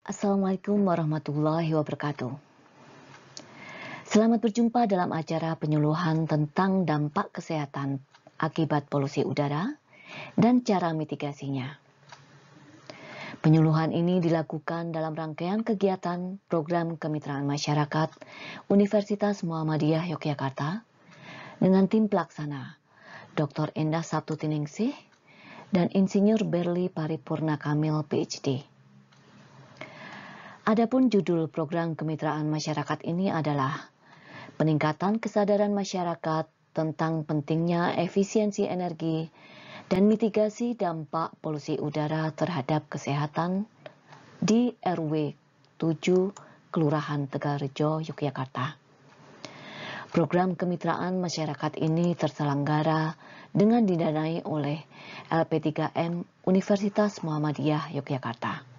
Assalamualaikum warahmatullahi wabarakatuh. Selamat berjumpa dalam acara penyuluhan tentang dampak kesehatan akibat polusi udara dan cara mitigasinya. Penyuluhan ini dilakukan dalam rangkaian kegiatan program kemitraan masyarakat Universitas Muhammadiyah Yogyakarta dengan tim pelaksana Dr. Endah Sabtutiningsih dan Insinyur Berli Paripurna Kamil PhD. Adapun judul program kemitraan masyarakat ini adalah peningkatan kesadaran masyarakat tentang pentingnya efisiensi energi dan mitigasi dampak polusi udara terhadap kesehatan di RW 7 Kelurahan Tegalrejo, Yogyakarta. Program kemitraan masyarakat ini terselenggara dengan didanai oleh LP3M Universitas Muhammadiyah Yogyakarta.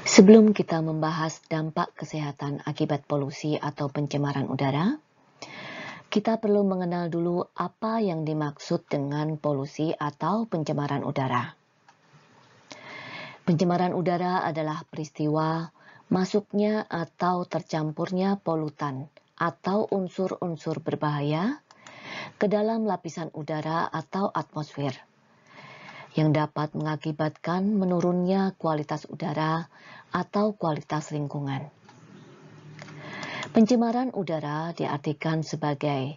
Sebelum kita membahas dampak kesehatan akibat polusi atau pencemaran udara, kita perlu mengenal dulu apa yang dimaksud dengan polusi atau pencemaran udara. Pencemaran udara adalah peristiwa masuknya atau tercampurnya polutan atau unsur-unsur berbahaya ke dalam lapisan udara atau atmosfer, yang dapat mengakibatkan menurunnya kualitas udara atau kualitas lingkungan. Pencemaran udara diartikan sebagai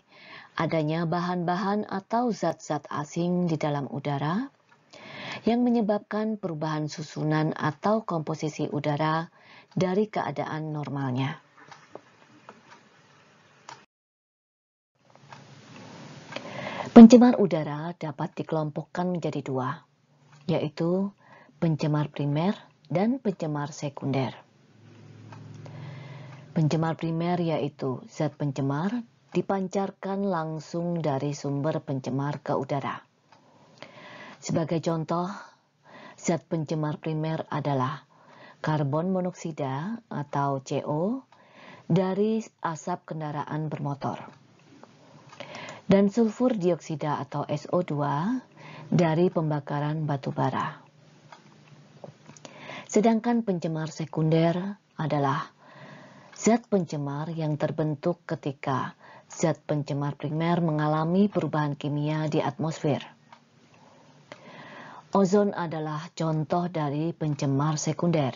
adanya bahan-bahan atau zat-zat asing di dalam udara yang menyebabkan perubahan susunan atau komposisi udara dari keadaan normalnya. Pencemar udara dapat dikelompokkan menjadi dua, yaitu pencemar primer dan pencemar sekunder. Pencemar primer yaitu zat pencemar dipancarkan langsung dari sumber pencemar ke udara. Sebagai contoh, zat pencemar primer adalah karbon monoksida atau CO dari asap kendaraan bermotor, dan sulfur dioksida atau SO2 dari pembakaran batu bara. Sedangkan pencemar sekunder adalah zat pencemar yang terbentuk ketika zat pencemar primer mengalami perubahan kimia di atmosfer. Ozon adalah contoh dari pencemar sekunder.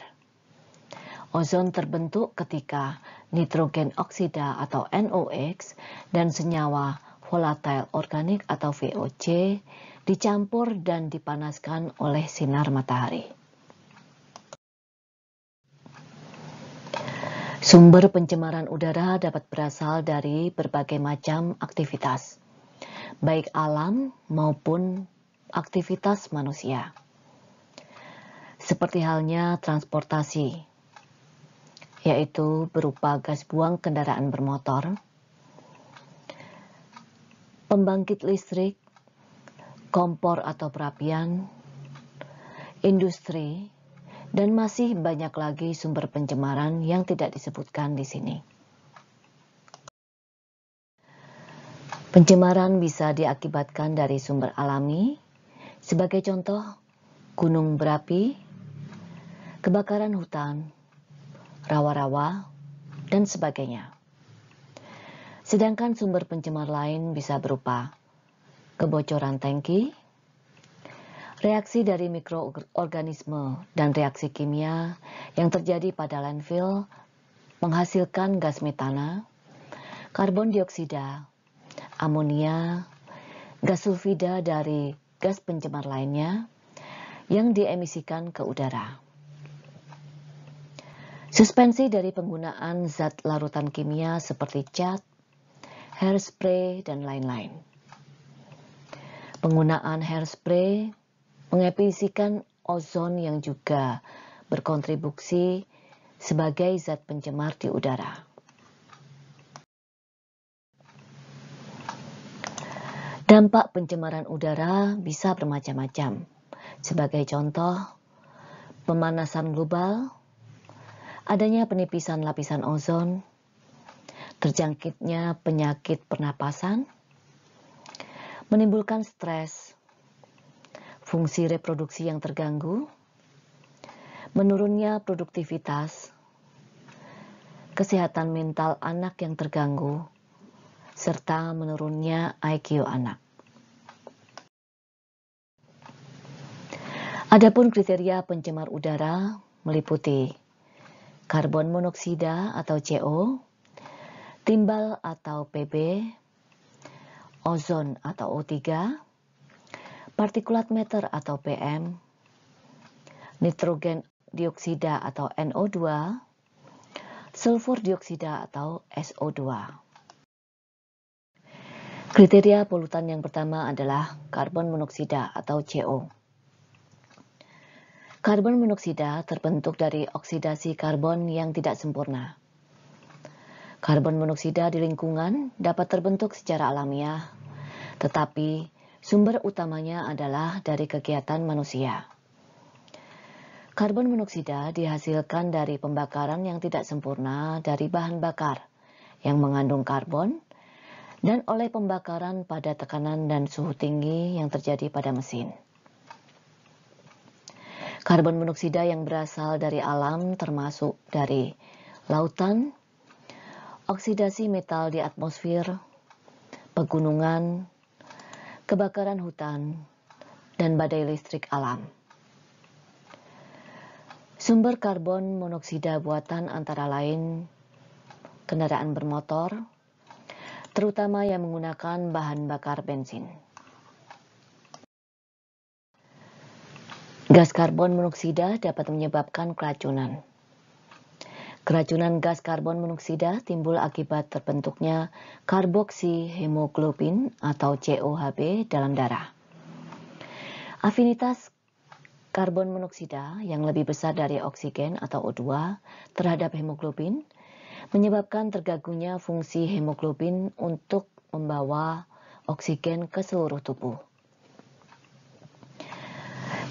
Ozon terbentuk ketika nitrogen oksida atau NOx dan senyawa volatile organik atau VOC dicampur dan dipanaskan oleh sinar matahari. Sumber pencemaran udara dapat berasal dari berbagai macam aktivitas, baik alam maupun aktivitas manusia. Seperti halnya transportasi, yaitu berupa gas buang kendaraan bermotor, pembangkit listrik, kompor atau perapian, industri, dan masih banyak lagi sumber pencemaran yang tidak disebutkan di sini. Pencemaran bisa diakibatkan dari sumber alami, sebagai contoh gunung berapi, kebakaran hutan, rawa-rawa, dan sebagainya. Sedangkan sumber pencemar lain bisa berupa kebocoran tangki, reaksi dari mikroorganisme dan reaksi kimia yang terjadi pada landfill menghasilkan gas metana, karbon dioksida, amonia, gas sulfida dari gas pencemar lainnya yang diemisikan ke udara. Suspensi dari penggunaan zat larutan kimia seperti cat, hairspray, dan lain-lain. Penggunaan hairspray mengemisikan ozon yang juga berkontribusi sebagai zat pencemar di udara. Dampak pencemaran udara bisa bermacam-macam. Sebagai contoh, pemanasan global, adanya penipisan lapisan ozon, terjangkitnya penyakit pernapasan, menimbulkan stres, fungsi reproduksi yang terganggu, menurunnya produktivitas, kesehatan mental anak yang terganggu, serta menurunnya IQ anak. Adapun kriteria pencemar udara meliputi karbon monoksida atau CO, timbal atau PB, ozon atau O3, partikulat matter atau PM, nitrogen dioksida atau NO2, sulfur dioksida atau SO2. Kriteria polutan yang pertama adalah karbon monoksida atau CO. Karbon monoksida terbentuk dari oksidasi karbon yang tidak sempurna. Karbon monoksida di lingkungan dapat terbentuk secara alamiah, tetapi sumber utamanya adalah dari kegiatan manusia. Karbon monoksida dihasilkan dari pembakaran yang tidak sempurna dari bahan bakar yang mengandung karbon dan oleh pembakaran pada tekanan dan suhu tinggi yang terjadi pada mesin. Karbon monoksida yang berasal dari alam termasuk dari lautan, oksidasi metal di atmosfer, pegunungan, kebakaran hutan, dan badai listrik alam. Sumber karbon monoksida buatan antara lain kendaraan bermotor, terutama yang menggunakan bahan bakar bensin. Gas karbon monoksida dapat menyebabkan keracunan. Keracunan gas karbon monoksida timbul akibat terbentuknya karboksihemoglobin atau COHB dalam darah. Afinitas karbon monoksida yang lebih besar dari oksigen atau O2 terhadap hemoglobin menyebabkan terganggunya fungsi hemoglobin untuk membawa oksigen ke seluruh tubuh.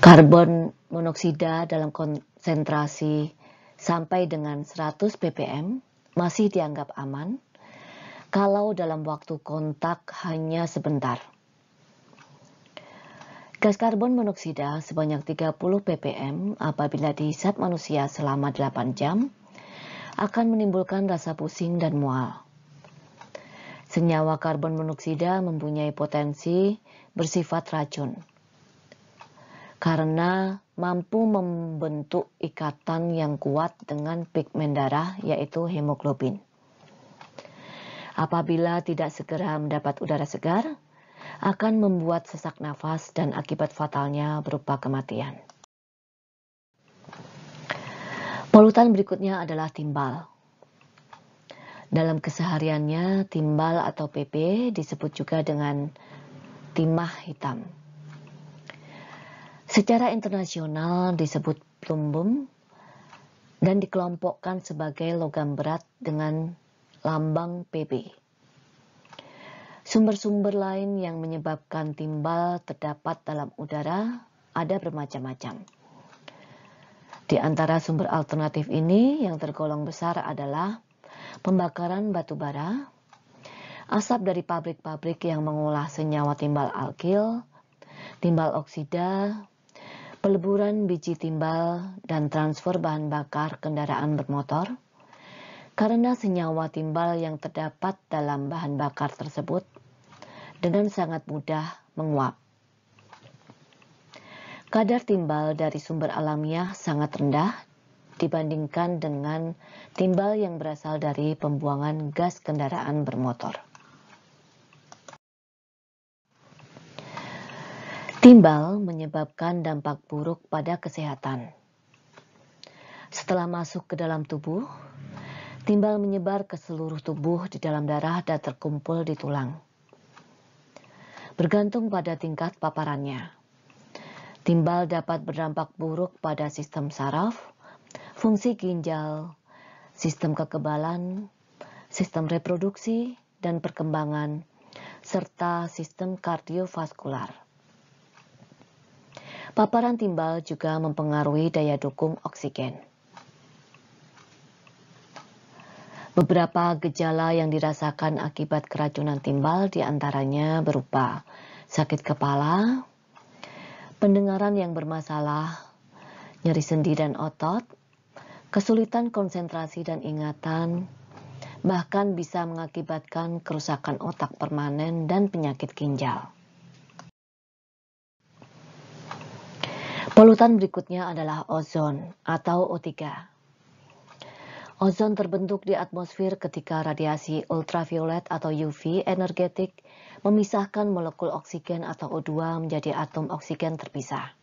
Karbon monoksida dalam konsentrasi sampai dengan 100 ppm masih dianggap aman kalau dalam waktu kontak hanya sebentar. Gas karbon monoksida sebanyak 30 ppm apabila dihisap manusia selama 8 jam akan menimbulkan rasa pusing dan mual. Senyawa karbon monoksida mempunyai potensi bersifat racun karena mampu membentuk ikatan yang kuat dengan pigmen darah yaitu hemoglobin. Apabila tidak segera mendapat udara segar, akan membuat sesak nafas dan akibat fatalnya berupa kematian. Polutan berikutnya adalah timbal. Dalam kesehariannya, timbal atau PP disebut juga dengan timah hitam. Secara internasional disebut plumbum dan dikelompokkan sebagai logam berat dengan lambang PB. Sumber-sumber lain yang menyebabkan timbal terdapat dalam udara ada bermacam-macam. Di antara sumber alternatif ini yang tergolong besar adalah pembakaran batu bara, asap dari pabrik-pabrik yang mengolah senyawa timbal alkil, timbal oksida, peleburan biji timbal, dan transfer bahan bakar kendaraan bermotor, karena senyawa timbal yang terdapat dalam bahan bakar tersebut dengan sangat mudah menguap. Kadar timbal dari sumber alamiah sangat rendah dibandingkan dengan timbal yang berasal dari pembuangan gas kendaraan bermotor. Timbal menyebabkan dampak buruk pada kesehatan. Setelah masuk ke dalam tubuh, timbal menyebar ke seluruh tubuh di dalam darah dan terkumpul di tulang. Bergantung pada tingkat paparannya, timbal dapat berdampak buruk pada sistem saraf, fungsi ginjal, sistem kekebalan, sistem reproduksi dan perkembangan, serta sistem kardiovaskular. Paparan timbal juga mempengaruhi daya dukung oksigen. Beberapa gejala yang dirasakan akibat keracunan timbal diantaranya berupa sakit kepala, pendengaran yang bermasalah, nyeri sendi dan otot, kesulitan konsentrasi dan ingatan, bahkan bisa mengakibatkan kerusakan otak permanen dan penyakit ginjal. Polutan berikutnya adalah ozon atau O3. Ozon terbentuk di atmosfer ketika radiasi ultraviolet atau UV energetik memisahkan molekul oksigen atau O2 menjadi atom oksigen terpisah.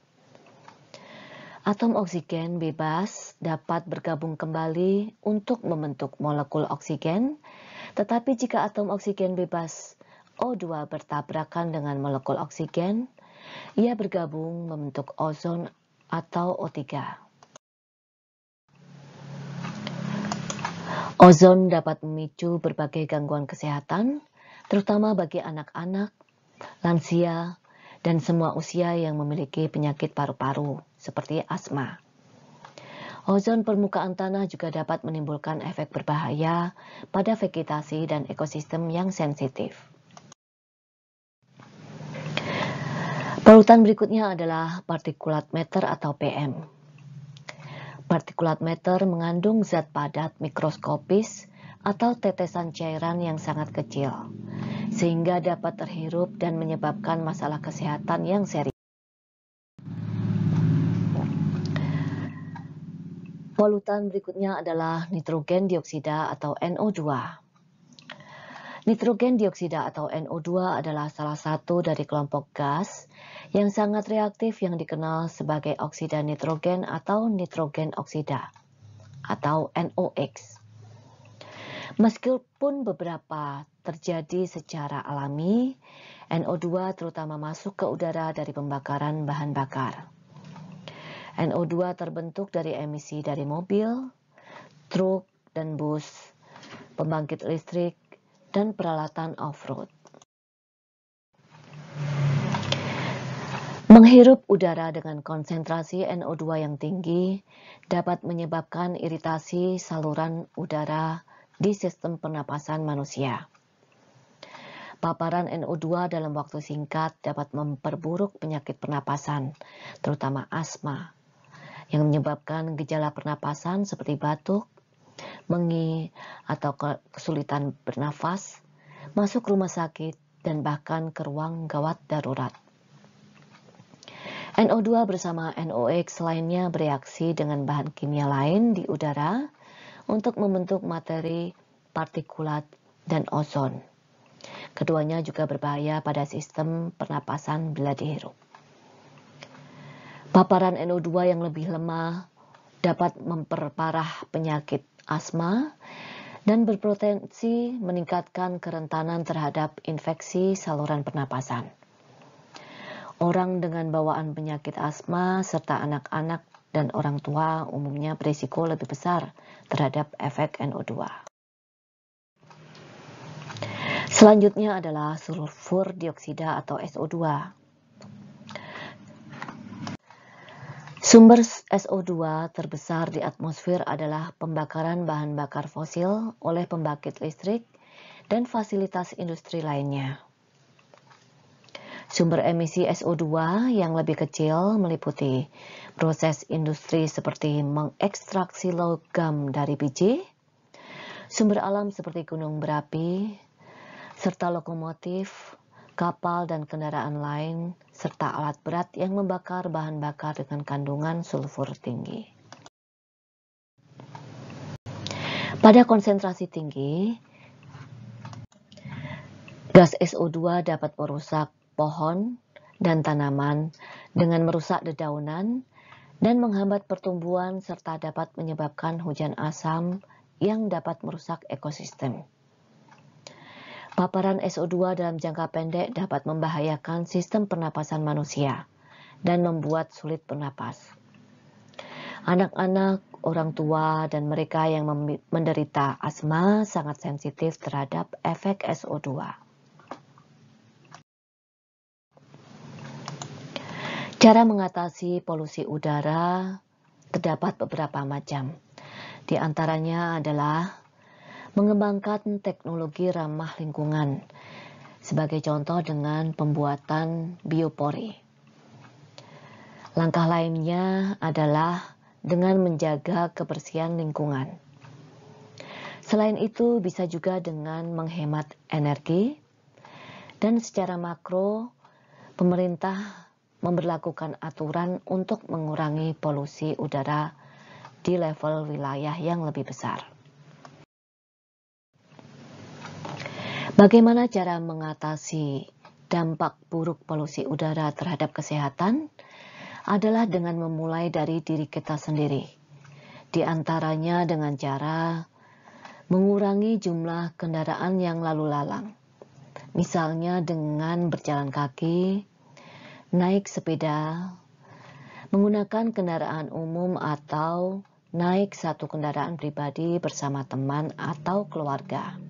Atom oksigen bebas dapat bergabung kembali untuk membentuk molekul oksigen, tetapi jika atom oksigen bebas O2 bertabrakan dengan molekul oksigen, ia bergabung membentuk ozon atau O3. Ozon dapat memicu berbagai gangguan kesehatan, terutama bagi anak-anak, lansia, dan semua usia yang memiliki penyakit paru-paru, seperti asma. Ozon permukaan tanah juga dapat menimbulkan efek berbahaya pada vegetasi dan ekosistem yang sensitif. Polutan berikutnya adalah partikulat matter atau PM. Partikulat matter mengandung zat padat mikroskopis atau tetesan cairan yang sangat kecil, sehingga dapat terhirup dan menyebabkan masalah kesehatan yang serius. Polutan berikutnya adalah nitrogen dioksida atau NO2. Nitrogen dioksida atau NO2 adalah salah satu dari kelompok gas yang sangat reaktif yang dikenal sebagai oksida nitrogen atau nitrogen oksida atau NOx. Meskipun beberapa terjadi secara alami, NO2 terutama masuk ke udara dari pembakaran bahan bakar. NO2 terbentuk dari emisi dari mobil, truk dan bus, pembangkit listrik, dan peralatan off-road. Menghirup udara dengan konsentrasi NO2 yang tinggi dapat menyebabkan iritasi saluran udara di sistem pernapasan manusia. Paparan NO2 dalam waktu singkat dapat memperburuk penyakit pernapasan, terutama asma, yang menyebabkan gejala pernapasan seperti batuk, mengi, atau kesulitan bernafas, masuk rumah sakit, dan bahkan ke ruang gawat darurat. NO2 bersama NOx lainnya bereaksi dengan bahan kimia lain di udara untuk membentuk materi partikulat dan ozon. Keduanya juga berbahaya pada sistem pernapasan bila dihirup. Paparan NO2 yang lebih lemah dapat memperparah penyakit asma dan berpotensi meningkatkan kerentanan terhadap infeksi saluran pernapasan. Orang dengan bawaan penyakit asma serta anak-anak dan orang tua umumnya berisiko lebih besar terhadap efek NO2. Selanjutnya adalah sulfur dioksida atau SO2. Sumber SO2 terbesar di atmosfer adalah pembakaran bahan bakar fosil oleh pembangkit listrik dan fasilitas industri lainnya. Sumber emisi SO2 yang lebih kecil meliputi proses industri seperti mengekstraksi logam dari biji, sumber alam seperti gunung berapi, serta lokomotif, kapal dan kendaraan lain, serta alat berat yang membakar bahan bakar dengan kandungan sulfur tinggi. Pada konsentrasi tinggi, gas SO2 dapat merusak pohon dan tanaman dengan merusak dedaunan dan menghambat pertumbuhan serta dapat menyebabkan hujan asam yang dapat merusak ekosistem. Paparan SO2 dalam jangka pendek dapat membahayakan sistem pernapasan manusia dan membuat sulit bernapas. Anak-anak, orang tua, dan mereka yang menderita asma sangat sensitif terhadap efek SO2. Cara mengatasi polusi udara terdapat beberapa macam. Di antaranya adalah mengembangkan teknologi ramah lingkungan, sebagai contoh dengan pembuatan biopori. Langkah lainnya adalah dengan menjaga kebersihan lingkungan. Selain itu, bisa juga dengan menghemat energi, dan secara makro, pemerintah memberlakukan aturan untuk mengurangi polusi udara di level wilayah yang lebih besar. Bagaimana cara mengatasi dampak buruk polusi udara terhadap kesehatan? Adalah dengan memulai dari diri kita sendiri. Di antaranya dengan cara mengurangi jumlah kendaraan yang lalu lalang. Misalnya dengan berjalan kaki, naik sepeda, menggunakan kendaraan umum atau naik satu kendaraan pribadi bersama teman atau keluarga.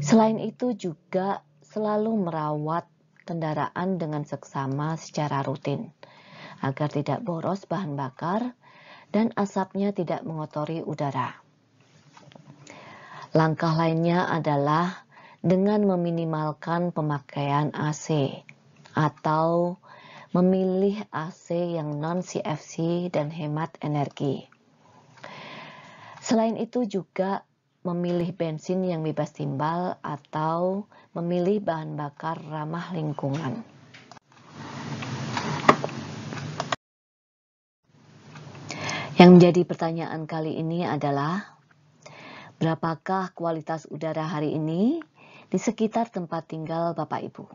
Selain itu juga selalu merawat kendaraan dengan seksama secara rutin, agar tidak boros bahan bakar dan asapnya tidak mengotori udara. Langkah lainnya adalah dengan meminimalkan pemakaian AC atau memilih AC yang non-CFC dan hemat energi. Selain itu juga memilih bensin yang bebas timbal atau memilih bahan bakar ramah lingkungan. Yang menjadi pertanyaan kali ini adalah, berapakah kualitas udara hari ini di sekitar tempat tinggal Bapak Ibu?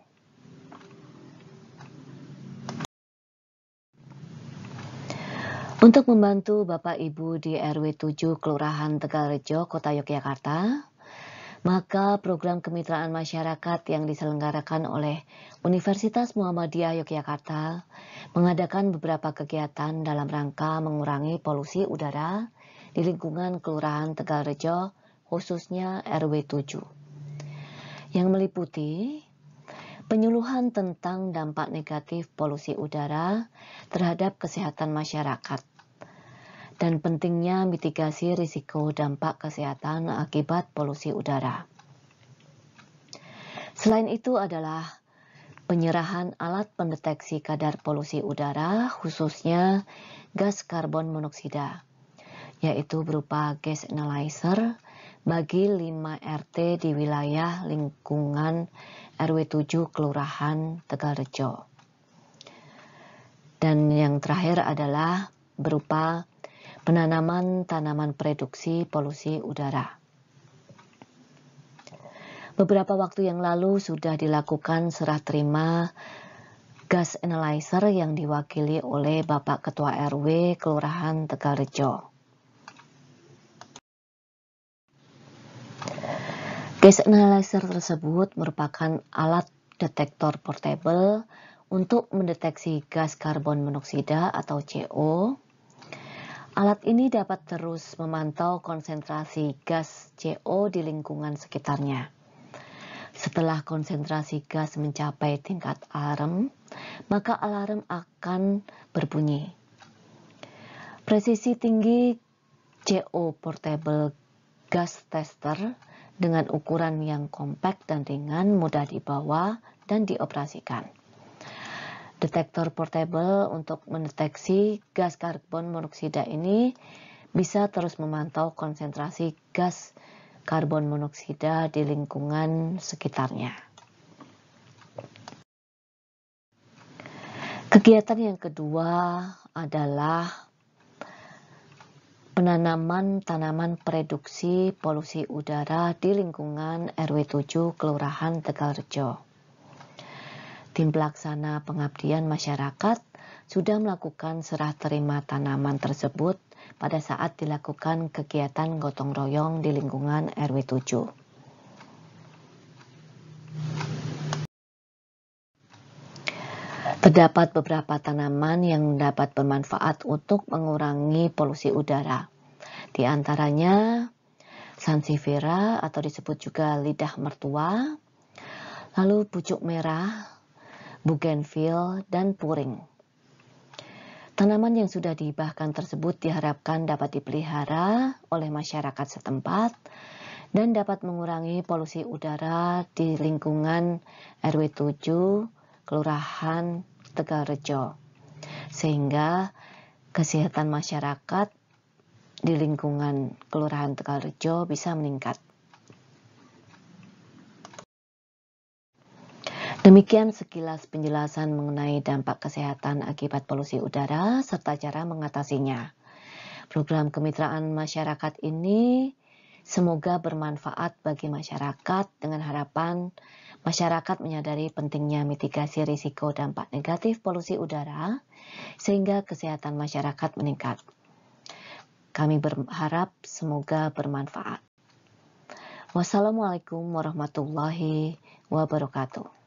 Untuk membantu Bapak Ibu di RW 7 Kelurahan Tegalrejo, Kota Yogyakarta, maka program kemitraan masyarakat yang diselenggarakan oleh Universitas Muhammadiyah Yogyakarta mengadakan beberapa kegiatan dalam rangka mengurangi polusi udara di lingkungan Kelurahan Tegalrejo, khususnya RW 7, yang meliputi penyuluhan tentang dampak negatif polusi udara terhadap kesehatan masyarakat, dan pentingnya mitigasi risiko dampak kesehatan akibat polusi udara. Selain itu adalah penyerahan alat pendeteksi kadar polusi udara, khususnya gas karbon monoksida, yaitu berupa gas analyzer bagi 5 RT di wilayah lingkungan RW 7 Kelurahan Tegalrejo. Dan yang terakhir adalah berupa penanaman tanaman reduksi polusi udara. Beberapa waktu yang lalu sudah dilakukan serah terima gas analyzer yang diwakili oleh Bapak Ketua RW Kelurahan Tegalrejo. Gas analyzer tersebut merupakan alat detektor portable untuk mendeteksi gas karbon monoksida atau CO. Alat ini dapat terus memantau konsentrasi gas CO di lingkungan sekitarnya. Setelah konsentrasi gas mencapai tingkat alarm, maka alarm akan berbunyi. Presisi tinggi CO portable gas tester dengan ukuran yang kompak dan ringan, mudah dibawa dan dioperasikan. Detektor portable untuk mendeteksi gas karbon monoksida ini bisa terus memantau konsentrasi gas karbon monoksida di lingkungan sekitarnya. Kegiatan yang kedua adalah penanaman tanaman reduksi polusi udara di lingkungan RW 7 Kelurahan Tegalrejo. Tim pelaksana pengabdian masyarakat sudah melakukan serah terima tanaman tersebut pada saat dilakukan kegiatan gotong royong di lingkungan RW 7. Terdapat beberapa tanaman yang dapat bermanfaat untuk mengurangi polusi udara. Di antaranya sansevieria atau disebut juga lidah mertua, lalu pucuk merah, bougainville, dan puring. Tanaman yang sudah dihibahkan tersebut diharapkan dapat dipelihara oleh masyarakat setempat dan dapat mengurangi polusi udara di lingkungan RW 7 Kelurahan Tegalrejo, sehingga kesehatan masyarakat di lingkungan Kelurahan Tegalrejo bisa meningkat. Demikian sekilas penjelasan mengenai dampak kesehatan akibat polusi udara serta cara mengatasinya. Program kemitraan masyarakat ini semoga bermanfaat bagi masyarakat dengan harapan masyarakat menyadari pentingnya mitigasi risiko dampak negatif polusi udara sehingga kesehatan masyarakat meningkat. Kami berharap semoga bermanfaat. Wassalamualaikum warahmatullahi wabarakatuh.